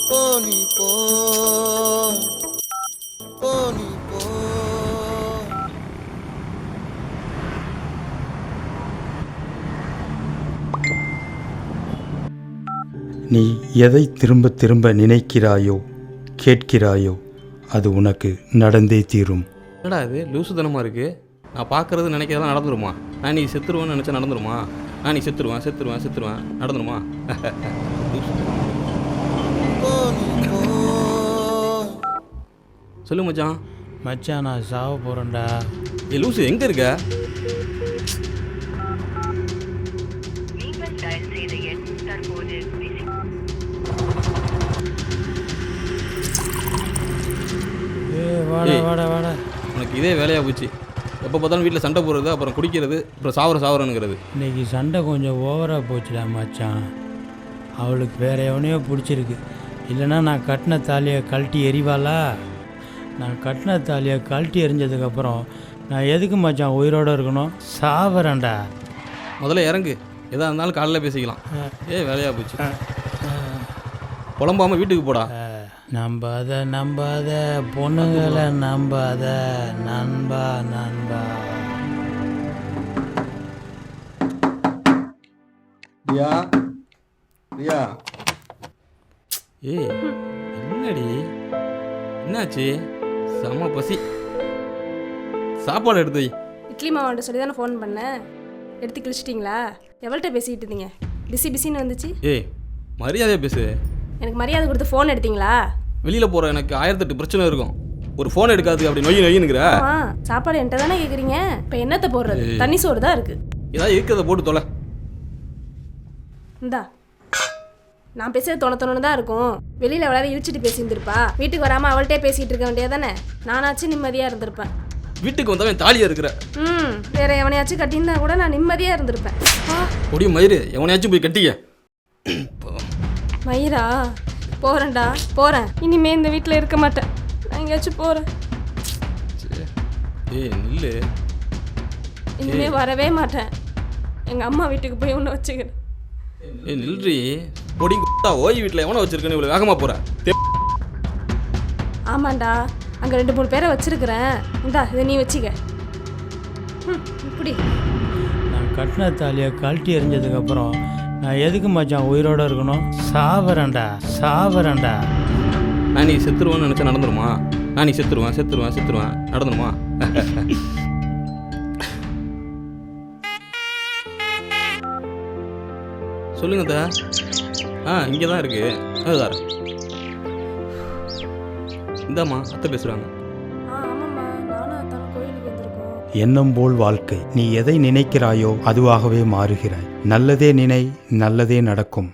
போனி போ போனி போ. நீ எதை திரும்ப திரும்ப நினைக்கிறாயோ கேட்கிறாயோ அது உனக்கு நடந்தே தீரும். என்னடா இது லூசுத்தனமாக இருக்குது. நான் பார்க்குறது நினைக்கிறதெல்லாம் நடந்துருமா? நான் நீ செத்துருவேன்னு நினச்சா நடந்துருமா? நான் நீ செத்துருவேன் நடந்துருமா? சொல்லு மச்சான். மச்சான் நான் சாவ போகிறேன்டா. ஏ லூசு எங்கே இருக்க? வாடா வாடா வாடா. உனக்கு இதே வேலையாக போச்சு. எப்போ பார்த்தாலும் வீட்டில் சண்டை போடுறது, அப்புறம் குடிக்கிறது, அப்புறம் சாவரனுங்கிறது. இன்னைக்கு சண்டை கொஞ்சம் ஓவராக போச்சுடா மச்சான். அவளுக்கு வேற எவனையோ பிடிச்சிருக்கு. இல்லைன்னா நான் கட்டின தாலியை கழட்டி எறிவாளா? நான் கட்டின தாலியை கழட்டி எறிஞ்சதுக்கப்புறம் நான் எதுக்கு மச்சான் உயிரோடு இருக்கணும்? சாவரேன்டா. முதல்ல இறங்கு. எதாக இருந்தாலும் காலையில் பேசிக்கலாம். வேலையாக போச்சு. புலம்பாமல் வீட்டுக்கு போடா. நம்பாத பொண்ணுங்களை நம்பாத நண்பா நண்பா. ரியா ரியா. ஏய் என்னடி என்னாச்சு? செம பசி. சாப்பாடு எடுத்து வை. இட்லி மாவாட்ட சொல்லி தானே ஃபோன் பண்ணேன். எடுத்து கிழிச்சிட்டிங்களா? எவ்வளோட்ட பேசிக்கிட்டு இருந்தீங்க? பிஸின்னு வந்துச்சு. ஏய் மரியாதையாக பேசு. எனக்கு மரியாதை கொடுத்து ஃபோன் எடுத்தீங்களா? வெளியில் போகிற எனக்கு 1008 பிரச்சனை இருக்கும். ஒரு ஃபோன் எடுக்காது அப்படி நொய்யுங்கிற. சாப்பாடு என்கிட்ட தானே கேட்குறீங்க. இப்போ என்னத்தை போடுறது? தண்ணி சோறு தான் இருக்குது. ஏதாவது இருக்கிறத போட்டு தொலை. இந்தா நான் பேசுறது தொண தான் இருக்கும். வெளியில் எவ்வளோ இழிச்சிட்டு பேசியிருந்திருப்பா. வீட்டுக்கு வராமல் அவள்கிட்டே பேசிகிட்டு இருக்க வேண்டியது தானே. நானாச்சும் நிம்மதியாக இருந்திருப்பேன். வீட்டுக்கு வந்தவன் தாலியாக இருக்கிற. வேற எவனையாச்சும் கட்டியிருந்தா கூட நான் நிம்மதியாக இருந்திருப்பேன். ஒடிய மயிறு எவனையாச்சும் போய் கட்டிக்க. மயிரா போகிறேன்டா போகிறேன். இனிமே இந்த வீட்டில் இருக்க மாட்டேன். நான் எங்கேயாச்சும் போகிறேன். ஏய் நில்லு. இனிமே வரவே மாட்டேன். எங்கள் அம்மா வீட்டுக்கு போய் ஒன்று வச்சுக்கிறேன். ஏய் நில்றி. பொடி ஓய் வீட்டில் எவனை வச்சிருக்கேன்னு இவ்வளோ வேகமாக போகிறேன். ஆமாண்டா அங்கே 2-3 பேரை வச்சிருக்கிறேன். இந்தா இதை நீ வச்சிக்க. இப்படி நான் கட்டின தாலியை கழட்டி எறிஞ்சதுக்கப்புறம் நான் எதுக்கு மச்சான் உயிரோடு இருக்கணும்? சாவரேன்டா. நான் நீ செத்துருவேன்னு நினச்சா நடந்துருமா? நான் நீ செத்துருவேன் நடந்துருமா? சொல்லுங்க தா. இங்கே தான் இருக்கு. அதுதான் இந்தாம்மா அத்தை பேசுகிறாங்க. ஆமாம்மா நானும் அத்தான் கோயிலுக்கு வந்திருக்கோம். எண்ணம் போல் வாழ்க்கை. நீ எதை நினைக்கிறாயோ அதுவாகவே மாறுகிறாய். நல்லதே நினை, நல்லதே நடக்கும்.